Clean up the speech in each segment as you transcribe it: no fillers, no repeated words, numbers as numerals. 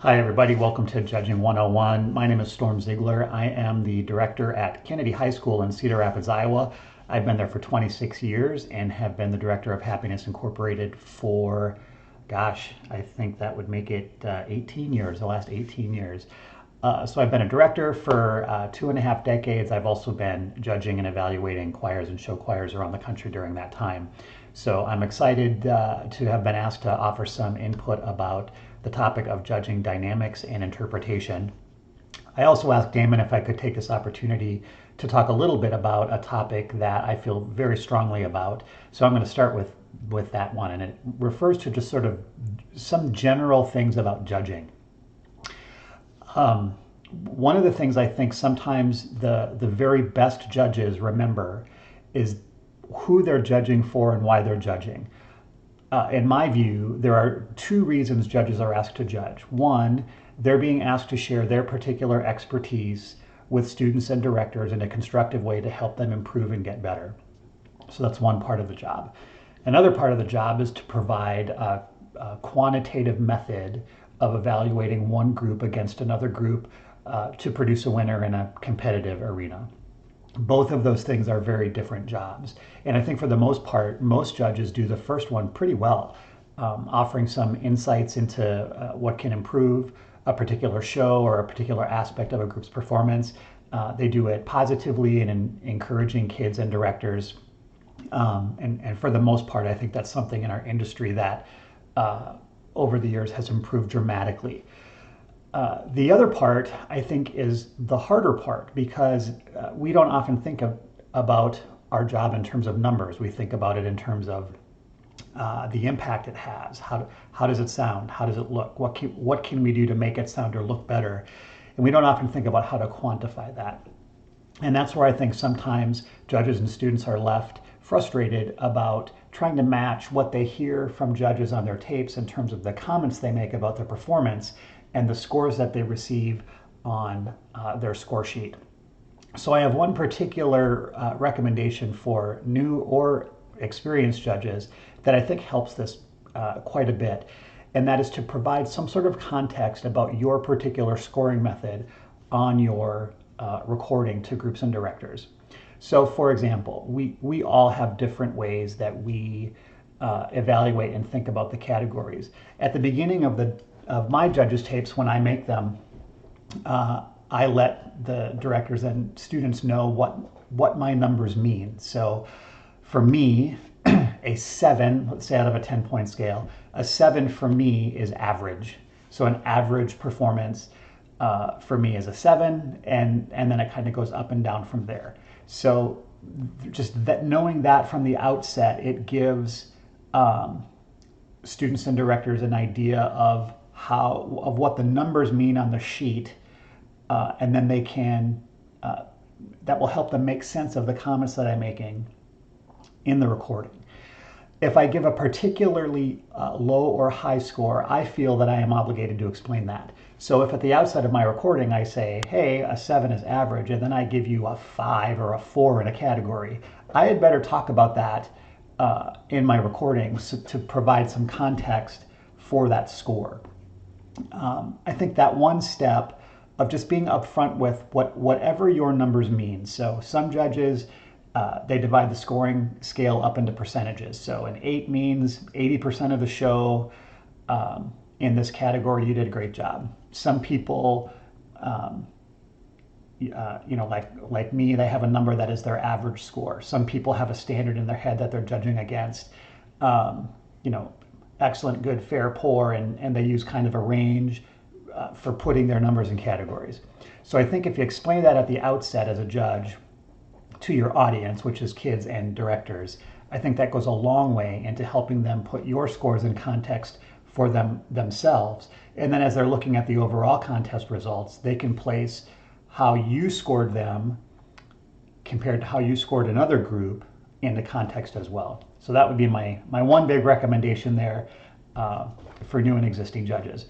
Hi everybody, welcome to Judging 101. My name is Storm Ziegler. I am the director at Kennedy High School in Cedar Rapids, Iowa. I've been there for 26 years and have been the director of Happiness Incorporated for, I think that would make it 18 years, the last 18 years. So I've been a director for 2.5 decades. I've also been judging and evaluating choirs and show choirs around the country during that time. So I'm excited to have been asked to offer some input about the topic of judging dynamics and interpretation. I also asked Damon if I could take this opportunity to talk a little bit about a topic that I feel very strongly about. So I'm going to start with that one, and it refers to just sort of some general things about judging. One of the things I think sometimes the very best judges remember is who they're judging for and why they're judging. In my view, there are two reasons judges are asked to judge. One, they're being asked to share their particular expertise with students and directors in a constructive way to help them improve and get better. So that's one part of the job. Another part of the job is to provide a quantitative method of evaluating one group against another group to produce a winner in a competitive arena. Both of those things are very different jobs. And I think for the most part, most judges do the first one pretty well, offering some insights into what can improve a particular show or a particular aspect of a group's performance. They do it positively and in encouraging kids and directors. And for the most part, I think that's something in our industry that over the years has improved dramatically. The other part, I think, is the harder part because we don't often think about our job in terms of numbers. We think about it in terms of the impact it has. How does it sound? How does it look? What can we do to make it sound or look better? And we don't often think about how to quantify that. And that's where I think sometimes judges and students are left frustrated about trying to match what they hear from judges on their tapes in terms of the comments they make about their performance and the scores that they receive on their score sheet. So I have one particular recommendation for new or experienced judges that I think helps this quite a bit, and that is to provide some sort of context about your particular scoring method on your recording to groups and directors. So for example, we all have different ways that we evaluate and think about the categories. At the beginning of my judges' tapes, when I make them, I let the directors and students know what my numbers mean. So for me, a 7, let's say out of a 10-point scale, a 7 for me is average. So an average performance for me is a 7, and then it kind of goes up and down from there. So just that, knowing that from the outset, it gives students and directors an idea of what the numbers mean on the sheet, and then they can that will help them make sense of the comments that I'm making in the recording. If I give a particularly low or high score, I feel that I am obligated to explain that. So if at the outset of my recording I say, hey, a 7 is average, and then I give you a 5 or a 4 in a category, I had better talk about that in my recordings to provide some context for that score. I think that one step of just being upfront with whatever your numbers mean. So some judges, they divide the scoring scale up into percentages. So an 8 means 80% of the show in this category, you did a great job. Some people, like me, they have a number that is their average score. Some people have a standard in their head that they're judging against. Excellent, good, fair, poor, and they use kind of a range for putting their numbers in categories. So I think if you explain that at the outset as a judge to your audience, which is kids and directors, I think that goes a long way into helping them put your scores in context for themselves. And then as they're looking at the overall contest results, they can place how you scored them compared to how you scored another group into context as well. So that would be my one big recommendation there for new and existing judges.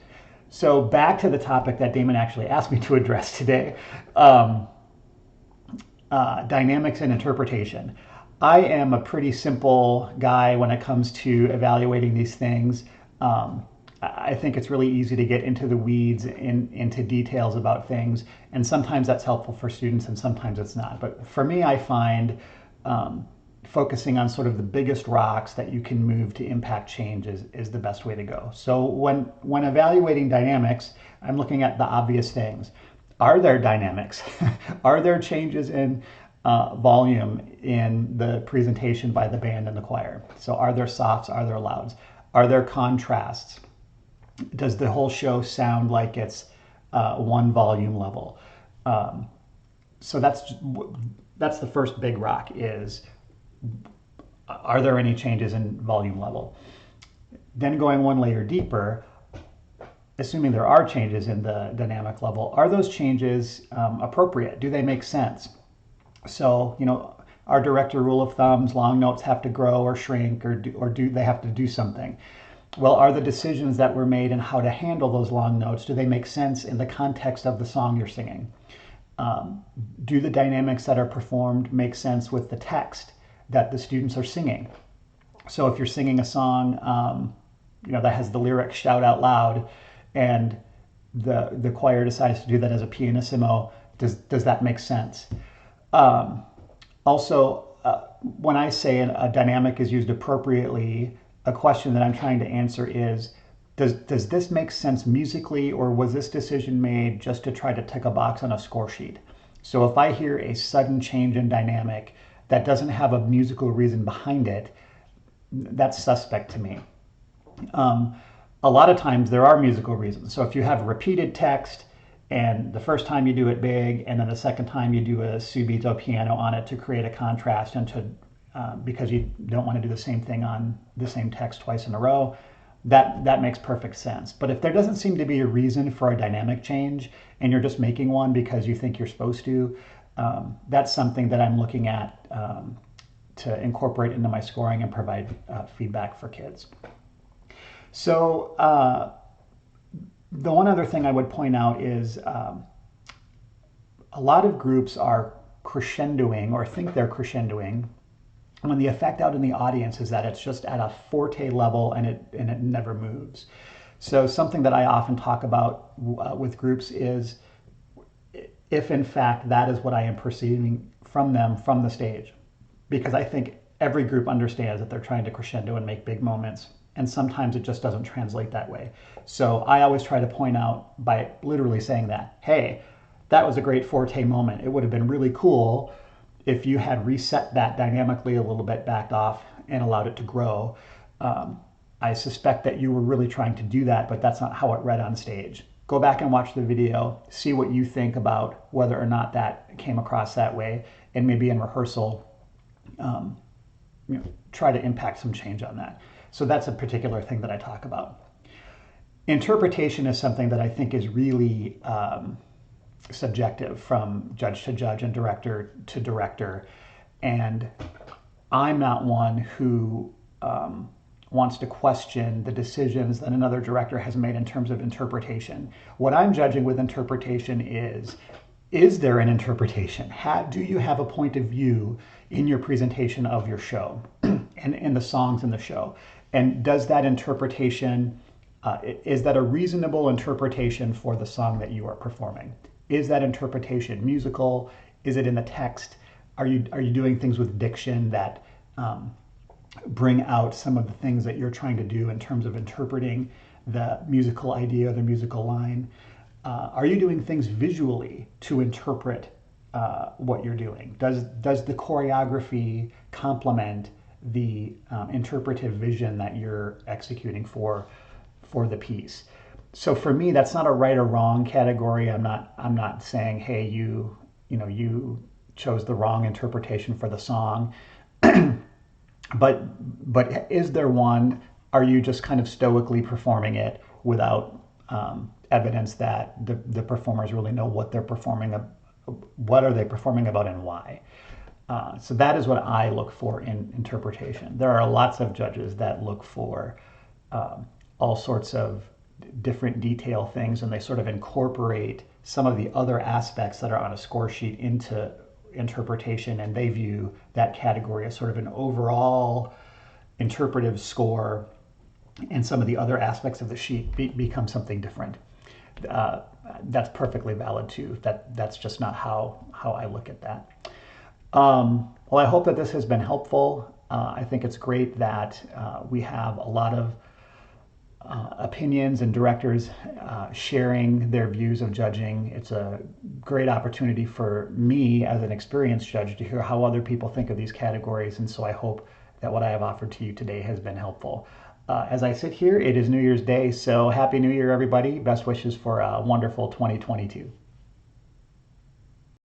So back to the topic that Damon actually asked me to address today, dynamics and interpretation. I am a pretty simple guy when it comes to evaluating these things. I think it's really easy to get into the weeds, into details about things, and sometimes that's helpful for students and sometimes it's not. But for me, I find focusing on sort of the biggest rocks that you can move to impact change is the best way to go. So when evaluating dynamics, I'm looking at the obvious things. Are there dynamics? Are there changes in volume in the presentation by the band and the choir? So are there softs? Are there louds? Are there contrasts? Does the whole show sound like it's one volume level? So that's the first big rock is, are there any changes in volume level? Then going one layer deeper, assuming there are changes in the dynamic level, are those changes appropriate? Do they make sense? So, our director rule of thumbs, long notes have to grow or shrink, or do they have to do something? Well, are the decisions that were made and how to handle those long notes, do they make sense in the context of the song you're singing? Do the dynamics that are performed make sense with the text that the students are singing? So if you're singing a song, that has the lyric "shout out loud," and the choir decides to do that as a pianissimo, does that make sense? Also, when I say a dynamic is used appropriately, a question that I'm trying to answer is, does this make sense musically, or was this decision made just to try to tick a box on a score sheet? So if I hear a sudden change in dynamic that doesn't have a musical reason behind it, that's suspect to me. A lot of times there are musical reasons. So if you have repeated text, and the first time you do it big, and then the second time you do a subito piano on it to create a contrast, and because you don't want to do the same thing on the same text twice in a row, that makes perfect sense. But if there doesn't seem to be a reason for a dynamic change, and you're just making one because you think you're supposed to, that's something that I'm looking at to incorporate into my scoring and provide feedback for kids. So the one other thing I would point out is a lot of groups are crescendoing or think they're crescendoing when the effect out in the audience is that it's just at a forte level and it never moves. So something that I often talk about with groups is, if in fact that is what I am perceiving from them from the stage, because I think every group understands that they're trying to crescendo and make big moments, and sometimes it just doesn't translate that way. So I always try to point out by literally saying that, hey, that was a great forte moment. It would have been really cool if you had reset that dynamically a little bit, backed off, and allowed it to grow. I suspect that you were really trying to do that, but that's not how it read on stage. Go back and watch the video, see what you think about whether or not that came across that way, and maybe in rehearsal, try to impact some change on that. So that's a particular thing that I talk about. Interpretation is something that I think is really subjective from judge to judge and director to director. And I'm not one who wants to question the decisions that another director has made in terms of interpretation. What I'm judging with interpretation is there an interpretation? Do you have a point of view in your presentation of your show and in the songs in the show? And does that interpretation, is that a reasonable interpretation for the song that you are performing? Is that interpretation musical? Is it in the text? Are you doing things with diction that bring out some of the things that you're trying to do in terms of interpreting the musical idea or the musical line? Are you doing things visually to interpret what you're doing? Does the choreography complement the interpretive vision that you're executing for the piece? So for me, that's not a right or wrong category. I'm not saying, hey, you chose the wrong interpretation for the song. but is there one? Are you just kind of stoically performing it without evidence that the performers really know what they're performing? What are they performing about and why? So that is what I look for in interpretation. There are lots of judges that look for all sorts of different detail things, and they sort of incorporate some of the other aspects that are on a score sheet into interpretation, and they view that category as sort of an overall interpretive score and some of the other aspects of the sheet become something different. That's perfectly valid too. That's just not how I look at that. Well, I hope that this has been helpful. I think it's great that we have a lot of opinions and directors sharing their views of judging. It's a great opportunity for me as an experienced judge to hear how other people think of these categories, and so I hope that what I have offered to you today has been helpful. As I sit here, it is New Year's Day, so Happy New Year, everybody. Best wishes for a wonderful 2022.